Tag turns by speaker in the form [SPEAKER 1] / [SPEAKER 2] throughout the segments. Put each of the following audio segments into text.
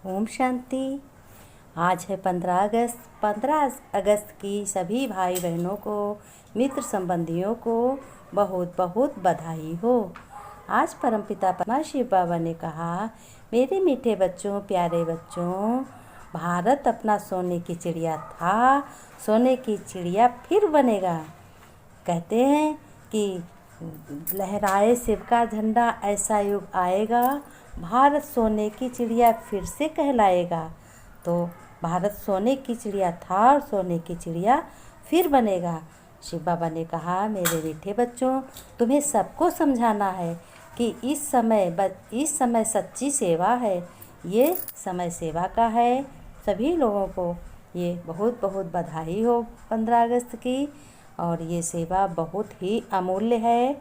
[SPEAKER 1] ओम शांति। आज है 15 अगस्त। 15 अगस्त की सभी भाई बहनों को, मित्र संबंधियों को बहुत बहुत बधाई हो। आज परमपिता परमात्मा शिव बाबा ने कहा, मेरे मीठे बच्चों, प्यारे बच्चों, भारत अपना सोने की चिड़िया था, सोने की चिड़िया फिर बनेगा। कहते हैं कि लहराए शिव का झंडा, ऐसा युग आएगा, भारत सोने की चिड़िया फिर से कहलाएगा। तो भारत सोने की चिड़िया था और सोने की चिड़िया फिर बनेगा। शिव बाबा ने कहा, मेरे मीठे बच्चों, तुम्हें सबको समझाना है कि इस समय सच्ची सेवा है। ये समय सेवा का है। सभी लोगों को ये बहुत बहुत बधाई हो 15 अगस्त की। और ये सेवा बहुत ही अमूल्य है।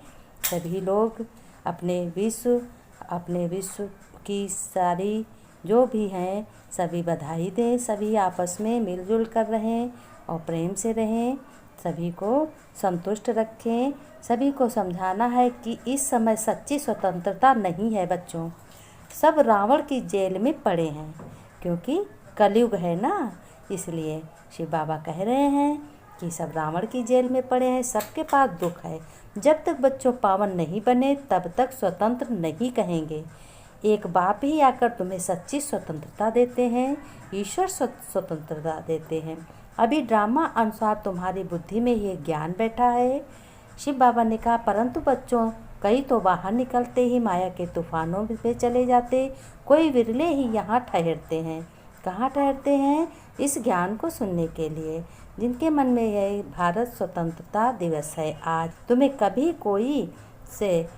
[SPEAKER 1] सभी लोग अपने विश्व की सारी जो भी हैं सभी बधाई दें। सभी आपस में मिलजुल कर रहें और प्रेम से रहें। सभी को संतुष्ट रखें। सभी को समझाना है कि इस समय सच्ची स्वतंत्रता नहीं है बच्चों। सब रावण की जेल में पड़े हैं, क्योंकि कलयुग है ना। इसलिए शिव बाबा कह रहे हैं कि सब रावण की जेल में पड़े हैं, सबके पास दुख है। जब तक बच्चों पावन नहीं बने तब तक स्वतंत्र नहीं कहेंगे। एक बाप ही आकर तुम्हें सच्ची स्वतंत्रता देते हैं। ईश्वर स्वतंत्रता देते हैं। अभी ड्रामा अनुसार तुम्हारी बुद्धि में ये ज्ञान बैठा है। शिव बाबा ने कहा, परंतु बच्चों, कई तो बाहर निकलते ही माया के तूफानों में चले जाते, कोई विरले ही यहाँ ठहरते हैं। कहाँ ठहरते हैं? इस ज्ञान को सुनने के लिए, जिनके मन में यह भारत स्वतंत्रता दिवस है। आज तुम्हें कभी कोई से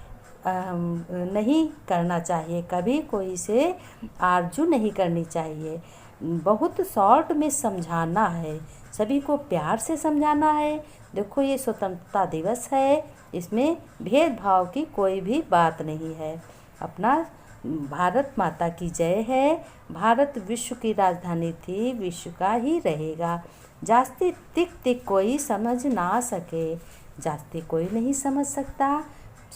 [SPEAKER 1] नहीं करना चाहिए, कभी कोई से आरजू नहीं करनी चाहिए। बहुत शॉर्ट में समझाना है, सभी को प्यार से समझाना है। देखो, ये स्वतंत्रता दिवस है, इसमें भेदभाव की कोई भी बात नहीं है। अपना भारत माता की जय है। भारत विश्व की राजधानी थी, विश्व का ही रहेगा। जास्ती तिक तिक कोई समझ ना सके, जास्ती कोई नहीं समझ सकता।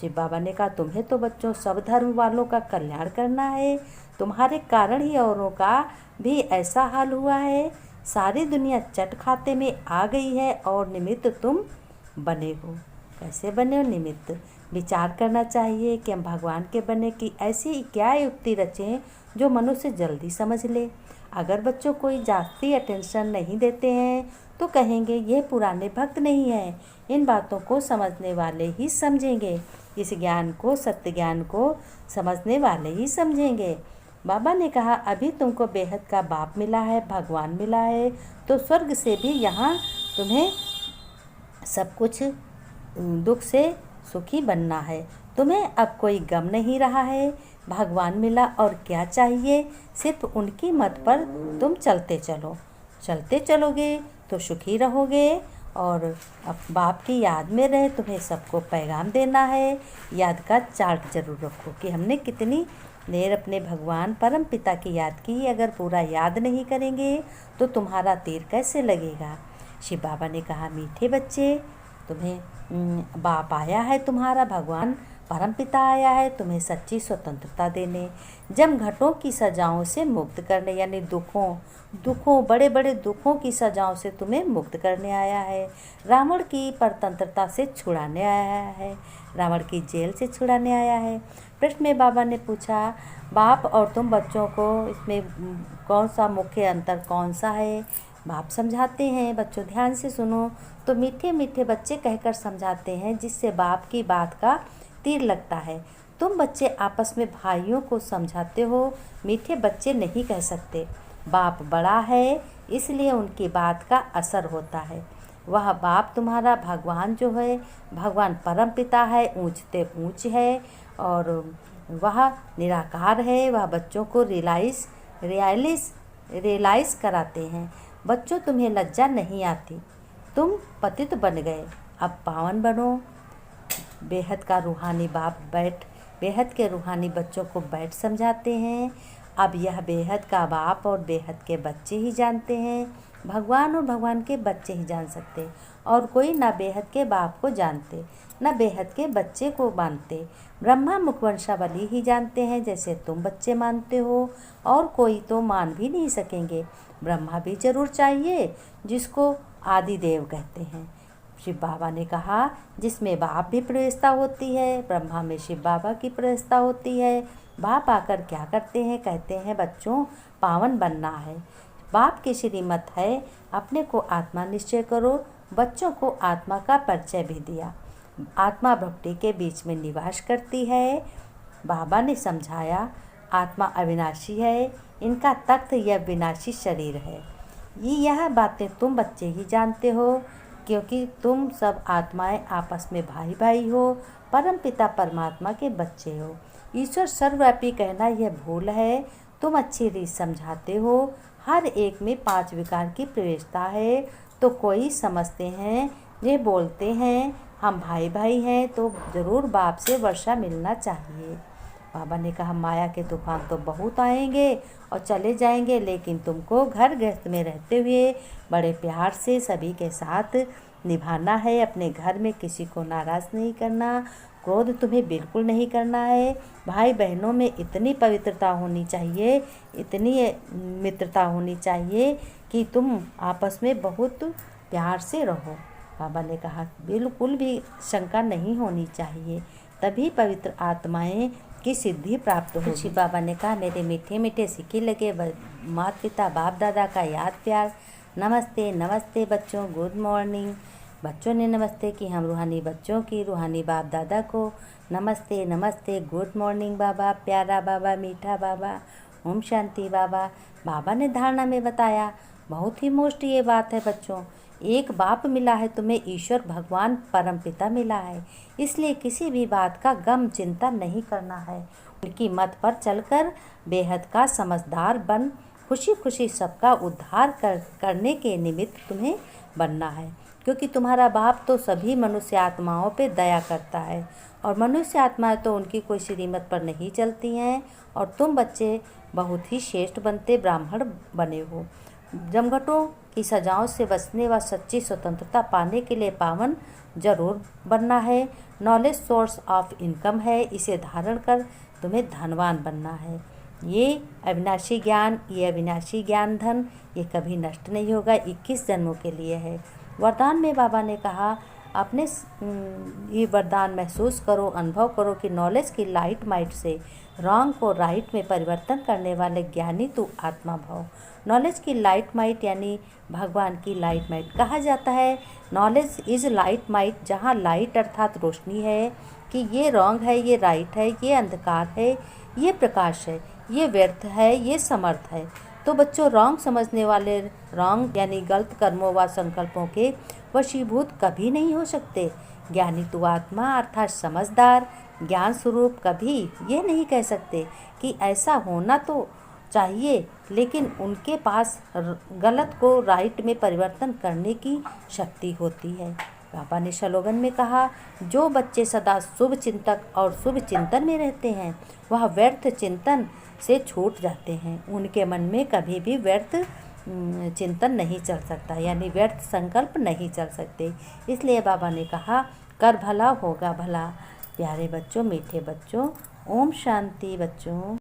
[SPEAKER 1] शिव बाबा ने कहा, तुम्हें तो बच्चों सब धर्म वालों का कल्याण करना है। तुम्हारे कारण ही औरों का भी ऐसा हाल हुआ है। सारी दुनिया चट खाते में आ गई है और निमित्त तुम बने हो। कैसे बने हो? निमित्त। विचार करना चाहिए कि हम भगवान के बने की ऐसी क्या युक्ति रचें जो मनुष्य जल्दी समझ ले। अगर बच्चों कोई जास्ती अटेंशन नहीं देते हैं तो कहेंगे ये पुराने भक्त नहीं हैं। इन बातों को समझने वाले ही समझेंगे। इस ज्ञान को, सत्य ज्ञान को समझने वाले ही समझेंगे। बाबा ने कहा, अभी तुमको बेहद का बाप मिला है, भगवान मिला है, तो स्वर्ग से भी यहाँ तुम्हें सब कुछ दुख से सुखी बनना है। तुम्हें अब कोई गम नहीं रहा है। भगवान मिला और क्या चाहिए? सिर्फ उनकी मत पर तुम चलते चलो। चलते चलोगे तो सुखी रहोगे। और अब बाप की याद में रहे, तुम्हें सबको पैगाम देना है। याद का चार्ट जरूर रखो कि हमने कितनी देर अपने भगवान परम पिता की याद की। अगर पूरा याद नहीं करेंगे तो तुम्हारा तीर कैसे लगेगा? शिव बाबा ने कहा, मीठे बच्चे, तुम्हें बाप आया है, तुम्हारा भगवान परमपिता आया है तुम्हें सच्ची स्वतंत्रता देने, जम घटों की सजाओं से मुक्त करने, यानी दुखों बड़े बड़े दुखों की सजाओं से तुम्हें मुक्त करने आया है। रावण की परतंत्रता से छुड़ाने आया है, रावण की जेल से छुड़ाने आया है। प्रश्न में बाबा ने पूछा, बाप और तुम बच्चों को इसमें कौन सा मुख्य अंतर कौन सा है? बाप समझाते हैं, बच्चों ध्यान से सुनो। तो मीठे मीठे बच्चे कहकर समझाते हैं, जिससे बाप की बात का तीर लगता है। तुम बच्चे आपस में भाइयों को समझाते हो, मीठे बच्चे नहीं कह सकते। बाप बड़ा है, इसलिए उनकी बात का असर होता है। वह बाप तुम्हारा भगवान जो है, भगवान परम पिता है, ऊंचते ऊंच है और वह निराकार है। वह बच्चों को रियलाइज कराते हैं। बच्चों, तुम्हें लज्जा नहीं आती, तुम पतित बन गए, अब पावन बनो। बेहद का रूहानी बाप बेहद के रूहानी बच्चों को बैठ समझाते हैं। अब यह बेहद का बाप और बेहद के बच्चे ही जानते हैं। भगवान और भगवान के बच्चे ही जान सकते, और कोई ना बेहद के बाप को जानते, न बेहद के बच्चे को मानते। ब्रह्मा मुखवंशावली ही जानते हैं, जैसे तुम बच्चे मानते हो, और कोई तो मान भी नहीं सकेंगे। ब्रह्मा भी जरूर चाहिए, जिसको आदि देव कहते हैं। शिव बाबा ने कहा, जिसमें बाप भी प्रवेशता होती है, ब्रह्मा में शिव बाबा की प्रवेशता होती है। बाप आकर क्या करते हैं? कहते हैं, बच्चों पावन बनना है। बाप की श्रीमत है, अपने को आत्मा निश्चय करो। बच्चों को आत्मा का परिचय भी दिया। आत्मा भक्ति के बीच में निवास करती है। बाबा ने समझाया, आत्मा अविनाशी है, इनका तख्त यह विनाशी शरीर है। यह बातें तुम बच्चे ही जानते हो, क्योंकि तुम सब आत्माएं आपस में भाई भाई हो, परम पिता परमात्मा के बच्चे हो। ईश्वर सर्वव्यापी कहना यह भूल है। तुम अच्छी रीत समझाते हो, हर एक में 5 विकार की प्रवेशता है। तो कोई समझते हैं, ये बोलते हैं हम भाई भाई हैं, तो ज़रूर बाप से वर्षा मिलना चाहिए। बाबा ने कहा, माया के तूफान तो बहुत आएंगे और चले जाएंगे, लेकिन तुमको घर गृहस्थ में रहते हुए बड़े प्यार से सभी के साथ निभाना है। अपने घर में किसी को नाराज़ नहीं करना, क्रोध तुम्हें बिल्कुल नहीं करना है। भाई बहनों में इतनी पवित्रता होनी चाहिए, इतनी मित्रता होनी चाहिए कि तुम आपस में बहुत प्यार से रहो। बाबा ने कहा, बिल्कुल भी शंका नहीं होनी चाहिए, तभी पवित्र आत्माएं की सिद्धि प्राप्त होगी। शिव बाबा ने कहा, मेरे मीठे मीठे सिक्के लगे माता पिता बाप दादा का याद प्यार। नमस्ते नमस्ते बच्चों, गुड मॉर्निंग। बच्चों ने नमस्ते की, हम रूहानी बच्चों की, रूहानी बाप दादा को नमस्ते नमस्ते, गुड मॉर्निंग बाबा, प्यारा बाबा, मीठा बाबा, ओम शांति बाबा। बाबा ने धारणा में बताया, बहुत ही मोस्ट ये बात है बच्चों, एक बाप मिला है तुम्हें, ईश्वर भगवान परम पिता मिला है। इसलिए किसी भी बात का गम चिंता नहीं करना है। उनकी मत पर चलकर बेहद का समझदार बन खुशी खुशी सबका उद्धार करने के निमित्त तुम्हें बनना है, क्योंकि तुम्हारा बाप तो सभी मनुष्य आत्माओं पे दया करता है, और मनुष्य आत्माएं तो उनकी कोई श्रीमत पर नहीं चलती हैं। और तुम बच्चे बहुत ही श्रेष्ठ बनते ब्राह्मण बने हो। जमघटों की सजाओं से बचने व सच्ची स्वतंत्रता पाने के लिए पावन जरूर बनना है। नॉलेज सोर्स ऑफ इनकम है, इसे धारण कर तुम्हें धनवान बनना है। ये अविनाशी ज्ञान धन, ये कभी नष्ट नहीं होगा, 21 जन्मों के लिए है। वरदान में बाबा ने कहा, अपने ये वरदान महसूस करो, अनुभव करो कि नॉलेज की लाइट माइट से रॉन्ग को राइट में परिवर्तन करने वाले ज्ञानी तू आत्मा भाव। नॉलेज की लाइट माइट यानी भगवान की लाइट माइट कहा जाता है। नॉलेज इज़ लाइट माइट, जहाँ लाइट अर्थात रोशनी है कि ये रॉन्ग है, ये राइट है, ये अंधकार है, ये प्रकाश है, ये व्यर्थ है, ये समर्थ है। तो बच्चों, रॉन्ग समझने वाले रॉन्ग यानी गलत कर्मों व संकल्पों के वशीभूत कभी नहीं हो सकते। ज्ञानी तू आत्मा अर्थात समझदार ज्ञान स्वरूप कभी ये नहीं कह सकते कि ऐसा होना तो चाहिए, लेकिन उनके पास गलत को राइट में परिवर्तन करने की शक्ति होती है। बाबा ने स्लोगन में कहा, जो बच्चे सदा शुभ चिंतक और शुभ चिंतन में रहते हैं, वह व्यर्थ चिंतन से छूट जाते हैं। उनके मन में कभी भी व्यर्थ चिंतन नहीं चल सकता, यानी व्यर्थ संकल्प नहीं चल सकते। इसलिए बाबा ने कहा, कर भला होगा भला। प्यारे बच्चों, मीठे बच्चों, ओम शांति बच्चों।